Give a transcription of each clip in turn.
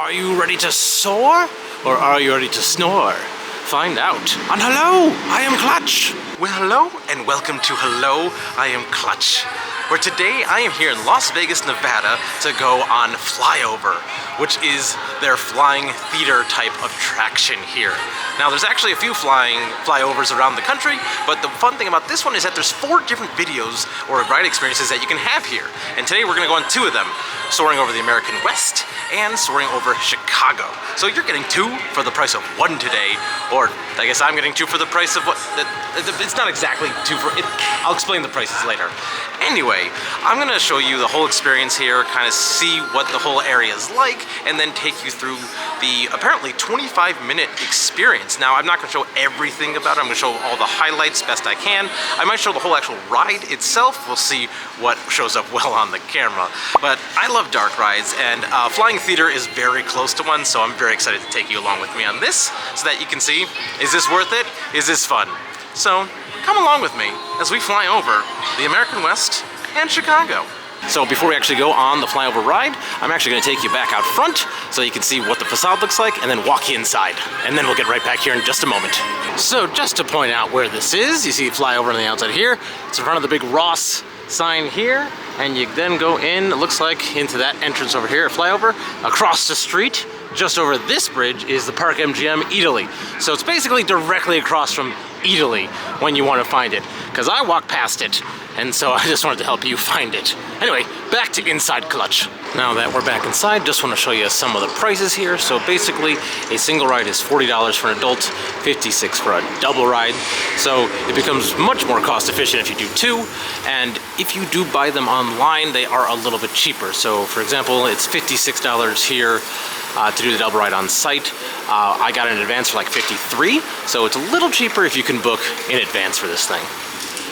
Are you ready to soar, or are you ready to snore? Find out on Hello, I am Clutch. Well, hello and welcome to Hello, I am Clutch, where today I am here in Las Vegas, Nevada to go on FlyOver, which is their flying theater type of attraction here. Now there's actually a few flyovers around the country, but the fun thing about this one is that there's 4 different videos or ride experiences that you can have here. And today we're gonna go on 2 of them, soaring over the American West and soaring over Chicago. So you're getting 2 for the price of 1 today, or I guess I'm getting 2 for the price of what, it's not exactly 2 for it. I'll explain the prices later. Anyway, I'm gonna show you the whole experience here, kind of see what the whole area is like, and then take you through the apparently 25-minute experience. Now, I'm not gonna show everything about it. I'm gonna show all the highlights best I can. I might show the whole actual ride itself. We'll see what shows up well on the camera. But I love dark rides, and flying theater is very close to one, so I'm very excited to take you along with me on this so that you can see, is this worth it? Is this fun? So come along with me as we fly over the American West and Chicago. So before we actually go on the FlyOver ride, I'm actually going to take you back out front so you can see what the facade looks like and then walk you inside. And then we'll get right back here in just a moment. So just to point out where this is, you see FlyOver on the outside here. It's in front of the big Ross sign here, and you then go in, it looks like, into that entrance over here at FlyOver. Across the street, just over this bridge, is the Park MGM Italy. So it's basically directly across from Italy when you want to find it, because I walked past it, and so I just wanted to help you find it. Anyway, back to inside Clutch. Now that we're back inside, just want to show you some of the prices here. So basically, a single ride is $40 for an adult, $56 for a double ride. So it becomes much more cost efficient if you do 2, and if you do buy them online, they are a little bit cheaper. So for example, it's $56 here to do the double ride on site. I got it in advance for like $53, so it's a little cheaper if you can book in advance for this thing.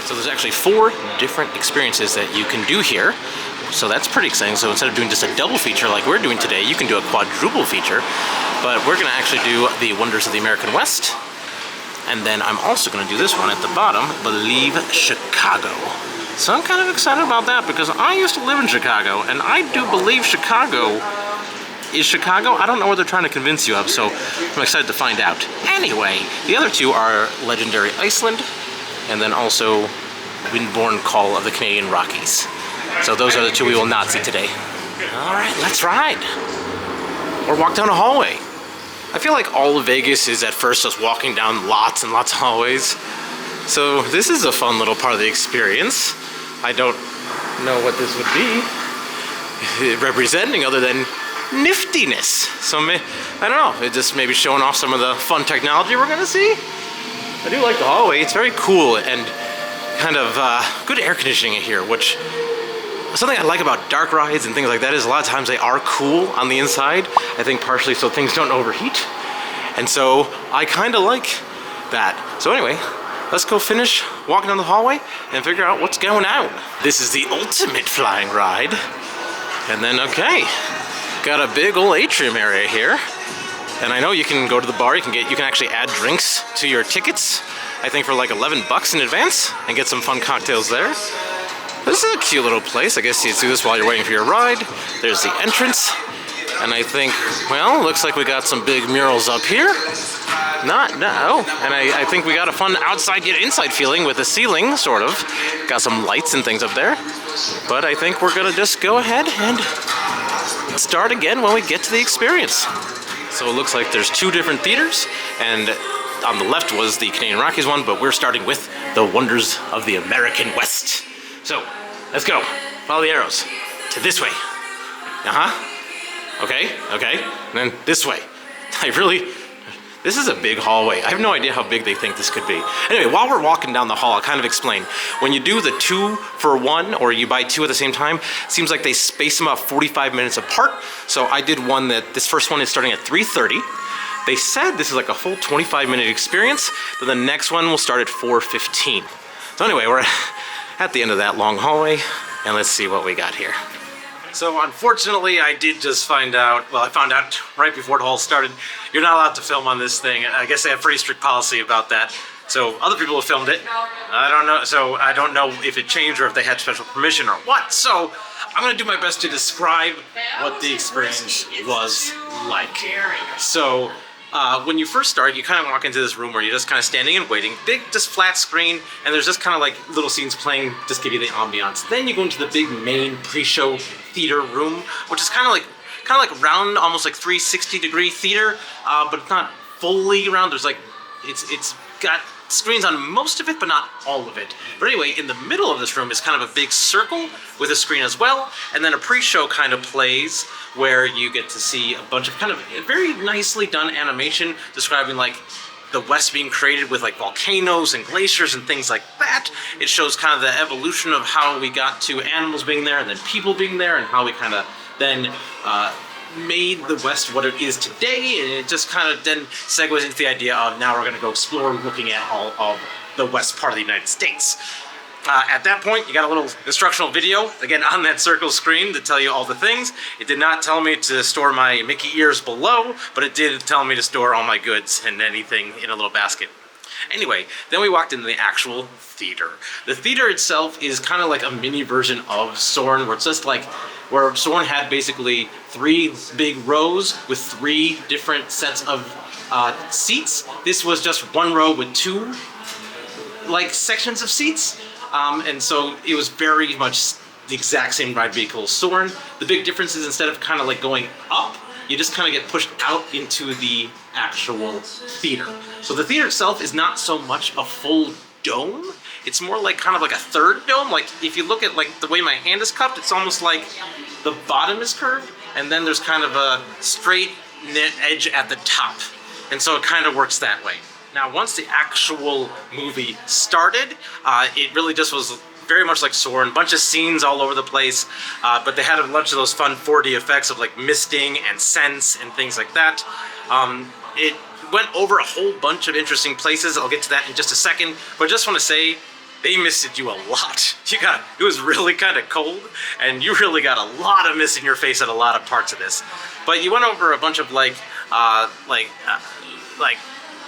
So there's actually 4 different experiences that you can do here. So that's pretty exciting. So instead of doing just a double feature like we're doing today, you can do a quadruple feature. But we're gonna actually do the Wonders of the American West. And then I'm also gonna do this one at the bottom, Believe Chicago. So I'm kind of excited about that because I used to live in Chicago, and I do believe Chicago is Chicago. I don't know what they're trying to convince you of, so I'm excited to find out. Anyway, the other 2 are Legendary Iceland, and then also Windborne Call of the Canadian Rockies. So those are the 2 we will not see today. All right, let's ride. Or walk down a hallway. I feel like all of Vegas is at first just walking down lots and lots of hallways. So this is a fun little part of the experience. I don't know what this would be representing other than niftiness. So I don't know, it just maybe showing off some of the fun technology we're gonna see. I do like the hallway. It's very cool and kind of good air conditioning in here, which something I like about dark rides and things like that is a lot of times they are cool on the inside. I think partially so things don't overheat. And so I kind of like that. So anyway, let's go finish walking down the hallway and figure out what's going on. This is the ultimate flying ride. And then, okay, got a big old atrium area here. And I know you can go to the bar, you can actually add drinks to your tickets, I think for like $11 in advance, and get some fun cocktails there. This is a cute little place. I guess you do this while you're waiting for your ride. There's the entrance. And I think, well, looks like we got some big murals up here. And I think we got a fun outside yet inside feeling with the ceiling, sort of. Got some lights and things up there. But I think we're gonna just go ahead and start again when we get to the experience. So it looks like there's 2 different theaters, and on the left was the Canadian Rockies one, but we're starting with the Wonders of the American West. So let's go, follow the arrows to this way. Okay, and then this way. This is a big hallway. I have no idea how big they think this could be. Anyway, while we're walking down the hall, I'll kind of explain. When you do the 2 for 1, or you buy 2 at the same time, it seems like they space them out 45 minutes apart. So I did one this first one is starting at 3:30. They said this is like a full 25-minute experience, but the next one will start at 4:15. So anyway, we're at the end of that long hallway, and let's see what we got here. So unfortunately, I did just find out, well, I found out right before the haul started, you're not allowed to film on this thing. I guess they have pretty strict policy about that. So other people have filmed it. I don't know. So I don't know if it changed or if they had special permission or what. So I'm gonna do my best to describe what the experience was like. So when you first start, you kind of walk into this room where you're just kind of standing and waiting. Big, just flat screen, and there's just kind of like little scenes playing, just give you the ambiance. Then you go into the big main pre-show theater room, which is kind of like round, almost like 360-degree theater, but it's not fully round. There's like, it's got screens on most of it, but not all of it. But anyway, in the middle of this room is kind of a big circle with a screen as well, and then a pre-show kind of plays where you get to see a bunch of kind of very nicely done animation describing like the West being created with like volcanoes and glaciers and things like that. It shows kind of the evolution of how we got to animals being there and then people being there, and how we kind of then made the West what it is today, and it just kind of then segues into the idea of now we're going to go explore looking at all of the West part of the United States. At that point, you got a little instructional video, again on that circle screen, to tell you all the things. It did not tell me to store my Mickey ears below, but it did tell me to store all my goods and anything in a little basket. Anyway, then we walked into the actual theater. The theater itself is kind of like a mini version of Soarin', where it's just like, where Soarin' had basically 3 big rows with 3 different sets of seats. This was just 1 row with 2 like sections of seats. And so it was very much the exact same ride vehicle as Soarin'. The big difference is instead of kind of like going up, you just kind of get pushed out into the actual theater. So the theater itself is not so much a full dome. It's more like kind of like a third dome. Like if you look at like the way my hand is cupped, it's almost like the bottom is curved, and then there's kind of a straight knit edge at the top. And so it kind of works that way. Now, once the actual movie started, it really just was very much like Soarin', bunch of scenes all over the place, but they had a bunch of those fun 4D effects of like misting and scents and things like that. It went over a whole bunch of interesting places. I'll get to that in just a second, but I just want to say they misted you a lot. It was really kind of cold, and you really got a lot of mist in your face at a lot of parts of this. But you went over a bunch of like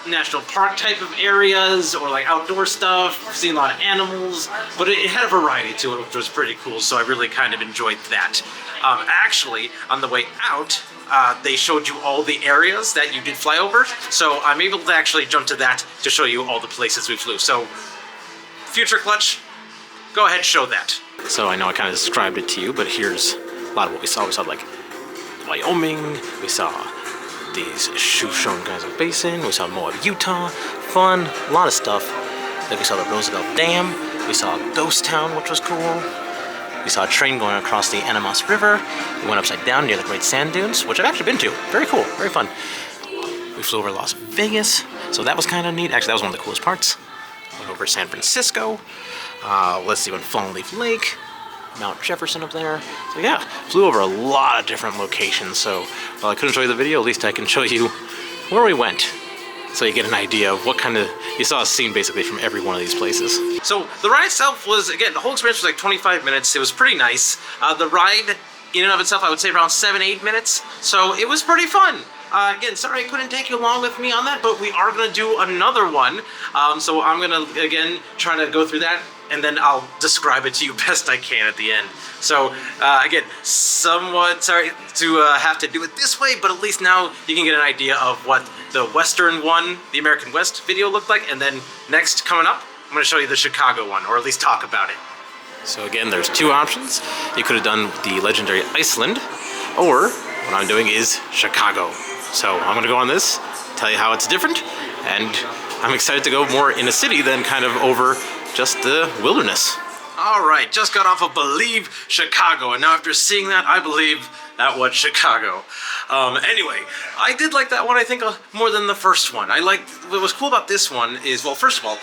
national park type of areas, or like outdoor stuff. I've seen a lot of animals, but it had a variety to it, which was pretty cool, so I really kind of enjoyed that. Actually, on the way out, they showed you all the areas that you did fly over, so I'm able to actually jump to that to show you all the places we flew. So, future Clutch, go ahead, show that. So I know I kind of described it to you, but here's a lot of what we saw. We saw like Wyoming, we saw these Shoshone Basin, we saw Moab, Utah, fun, a lot of stuff. Then we saw the Roosevelt Dam, we saw Ghost Town, which was cool. We saw a train going across the Animas River. We went upside down near the Great Sand Dunes, which I've actually been to. Very cool, very fun. We flew over Las Vegas, so that was kind of neat. Actually, that was one of the coolest parts. Went over San Francisco. Let's see, went Fallen Leaf Lake, Mount Jefferson up there. So yeah, flew over a lot of different locations. So while I couldn't show you the video, at least I can show you where we went, so you get an idea of what kind of, you saw a scene basically from every one of these places. So the ride itself was, again, the whole experience was like 25 minutes. It was pretty nice. The ride in and of itself, I would say around 7-8 minutes. So it was pretty fun. Again, sorry I couldn't take you along with me on that, but we are going to do another one. So I'm going to, again, try to go through that, and then I'll describe it to you best I can at the end. So, again, somewhat sorry to have to do it this way, but at least now you can get an idea of what the Western one, the American West video looked like, and then next, coming up, I'm going to show you the Chicago one, or at least talk about it. So again, there's 2 options. You could have done the legendary Iceland, or what I'm doing is Chicago. So I'm gonna go on this, tell you how it's different, and I'm excited to go more in a city than kind of over just the wilderness. All right, just got off of Believe Chicago, and now after seeing that, I believe that was Chicago. Anyway, I did like that one, I think, more than the first one. What was cool about this one is, well, first of all,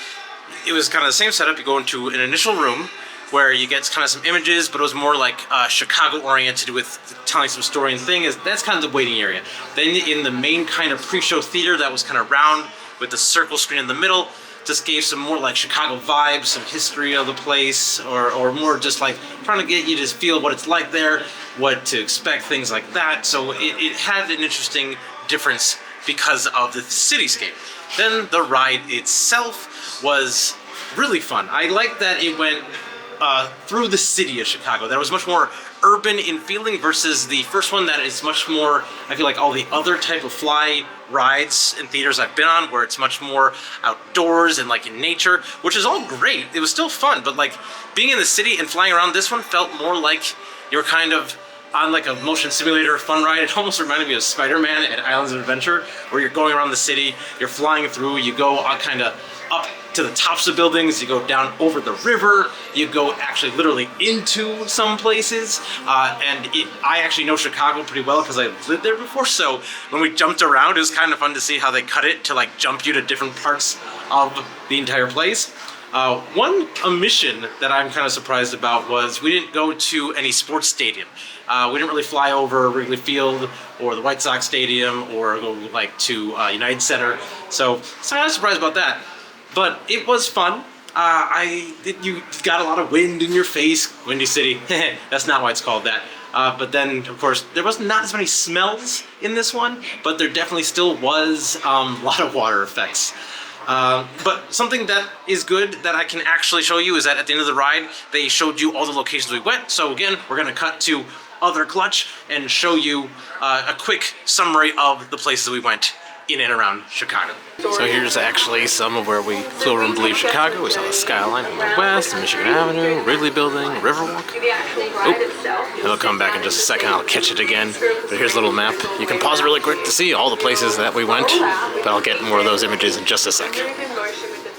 it was kind of the same setup. You go into an initial room where you get kind of some images, but it was more like Chicago oriented with telling some story and thing. That's kind of the waiting area. Then in the main kind of pre-show theater that was kind of round with the circle screen in the middle, just gave some more like Chicago vibes, some history of the place, or more just like trying to get you to feel what it's like there, what to expect, things like that. So it had an interesting difference because of the cityscape. Then the ride itself was really fun. I like that it went through the city of Chicago. That was much more urban in feeling versus the first one that is much more, I feel like all the other type of fly rides and theaters I've been on where it's much more outdoors and like in nature, which is all great. It was still fun, but like being in the city and flying around, this one felt more like you're kind of on like a motion simulator fun ride. It almost reminded me of Spider-Man at Islands of Adventure, where you're going around the city, you're flying through, you go kind of up to the tops of buildings, you go down over the river, you go actually literally into some places, I actually know Chicago pretty well because I've lived there before, so when we jumped around, it was kind of fun to see how they cut it to like jump you to different parts of the entire place. One omission that I'm kind of surprised about was we didn't go to any sports stadium. We didn't really fly over Wrigley Field or the White Sox Stadium or go like to United Center, so I'm not surprised about that. But it was fun. You got a lot of wind in your face, Windy City. That's not why it's called that. But then, of course, there was not as many smells in this one, but there definitely still was a lot of water effects. But something that is good that I can actually show you is that at the end of the ride, they showed you all the locations we went. So again, we're gonna cut to Other Clutch and show you a quick summary of the places we went in and around Chicago. So here's actually some of where we flew around to leave Chicago. We saw the skyline from the west, Michigan Avenue, Wrigley Building, Riverwalk. Oh, it'll come back in just a second. I'll catch it again. But here's a little map. You can pause it really quick to see all the places that we went, but I'll get more of those images in just a sec.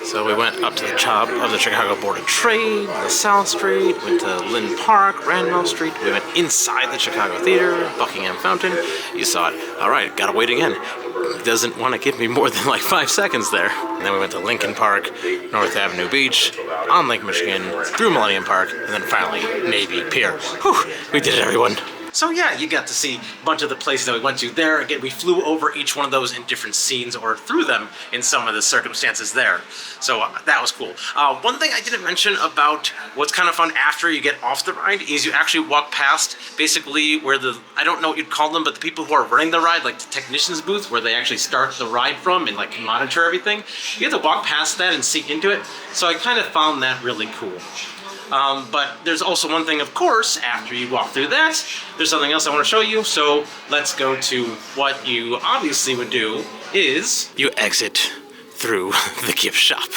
So we went up to the top of the Chicago Board of Trade, the South Street, went to Lynn Park, Randolph Street. We went inside the Chicago Theater, Buckingham Fountain. You saw it. All right, gotta wait again. It doesn't want to give me more than like 5 seconds there. And then we went to Lincoln Park, North Avenue Beach, on Lake Michigan, through Millennium Park, and then finally Navy Pier. Whew, we did it, everyone. So yeah, you got to see a bunch of the places that we went to there. Again, we flew over each one of those in different scenes or through them in some of the circumstances there. So that was cool. One thing I didn't mention about what's kind of fun after you get off the ride is you actually walk past basically where I don't know what you'd call them, but the people who are running the ride, like the technician's booth where they actually start the ride from and like monitor everything. You have to walk past that and see into it. So I kind of found that really cool. But there's also one thing, of course, after you walk through that, there's something else I want to show you. So let's go to what you obviously would do is you exit through the gift shop.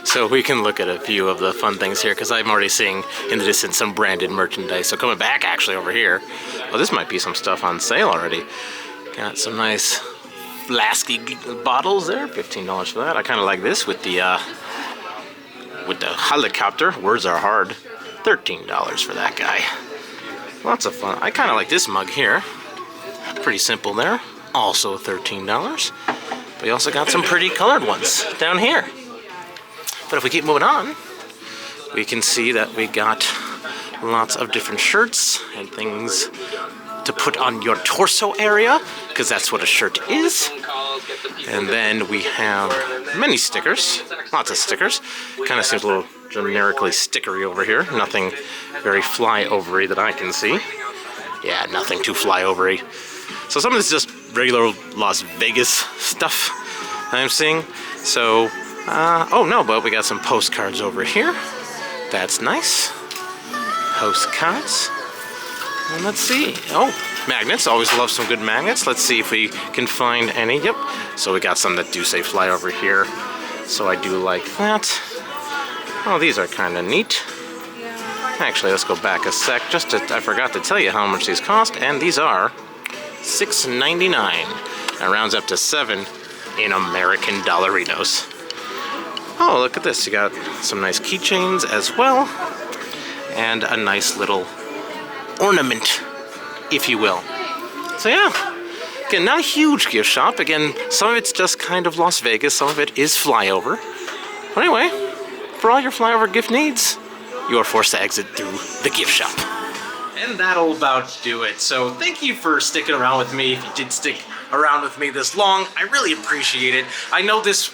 So we can look at a few of the fun things here because I'm already seeing in the distance some branded merchandise. So coming back actually over here, well, this might be some stuff on sale already. Got some nice Lasky bottles there, $15 for that. I kind of like this with the helicopter. Words are hard. $13 for that guy. Lots of fun. I kind of like this mug here. Pretty simple there. Also $13. But we also got some pretty colored ones down here. But if we keep moving on, we can see that we got lots of different shirts and things to put on your torso area, because that's what a shirt is. And then we have many stickers, lots of stickers. Kind of seems a little generically stickery over here. Nothing very flyovery that I can see. Yeah, nothing too flyovery. So some of this is just regular Las Vegas stuff I'm seeing. So, oh no, but we got some postcards over here. That's nice. Postcards. And let's see. Oh, magnets. Always love some good magnets. Let's see if we can find any. Yep. So we got some that do say flyover here. So I do like that. Oh, these are kind of neat. Actually, let's go back a sec. I forgot to tell you how much these cost. And these are $6.99. That rounds up to $7 in American dollarinos. Oh, look at this. You got some nice keychains as well. And a nice little ornament, if you will. So yeah, again, not a huge gift shop. Again, some of it's just kind of Las Vegas, some of it is flyover. But anyway, for all your flyover gift needs, you are forced to exit through the gift shop. And that'll about do it. So thank you for sticking around with me. If you did stick around with me this long, I really appreciate it. I know this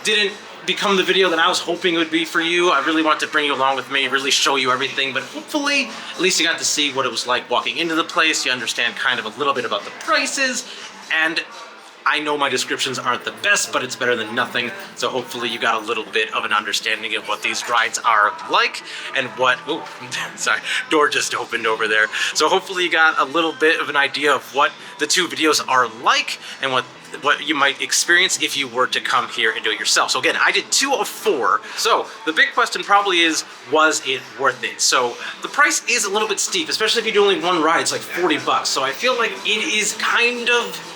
didn't become the video that I was hoping it would be for you. I really wanted to bring you along with me, really show you everything, but hopefully at least you got to see what it was like walking into the place. You understand kind of a little bit about the prices, and I know my descriptions aren't the best, but it's better than nothing. So hopefully you got a little bit of an understanding of what these rides are like and what, oh, sorry, door just opened over there. So hopefully you got a little bit of an idea of what the two videos are like and what you might experience if you were to come here and do it yourself. So again, I did 2 of 4. So the big question probably is, was it worth it? So the price is a little bit steep, especially if you do only one ride. It's like 40 bucks. So I feel like it is kind of,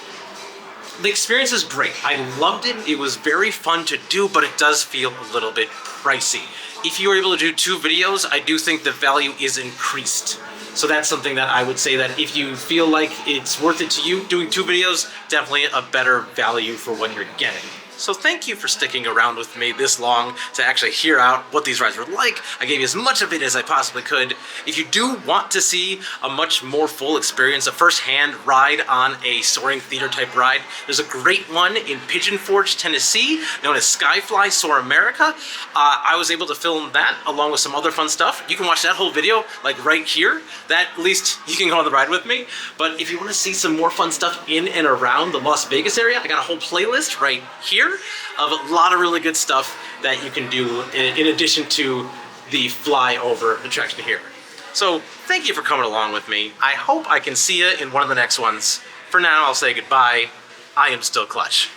the experience is great. I loved it. It was very fun to do, but it does feel a little bit pricey. If you were able to do 2 videos, I do think the value is increased. So that's something that I would say that if you feel like it's worth it to you, doing 2 videos, definitely a better value for what you're getting. So thank you for sticking around with me this long to actually hear out what these rides were like. I gave you as much of it as I possibly could. If you do want to see a much more full experience, a first-hand ride on a soaring theater type ride, there's a great one in Pigeon Forge, Tennessee, known as Skyfly Soar America. I was able to film that along with some other fun stuff. You can watch that whole video like right here. That, at least you can go on the ride with me. But if you want to see some more fun stuff in and around the Las Vegas area, I got a whole playlist right here of a lot of really good stuff that you can do in addition to the FlyOver attraction here. So thank you for coming along with me. I hope I can see you in one of the next ones. For now, I'll say goodbye. I am still Clutch.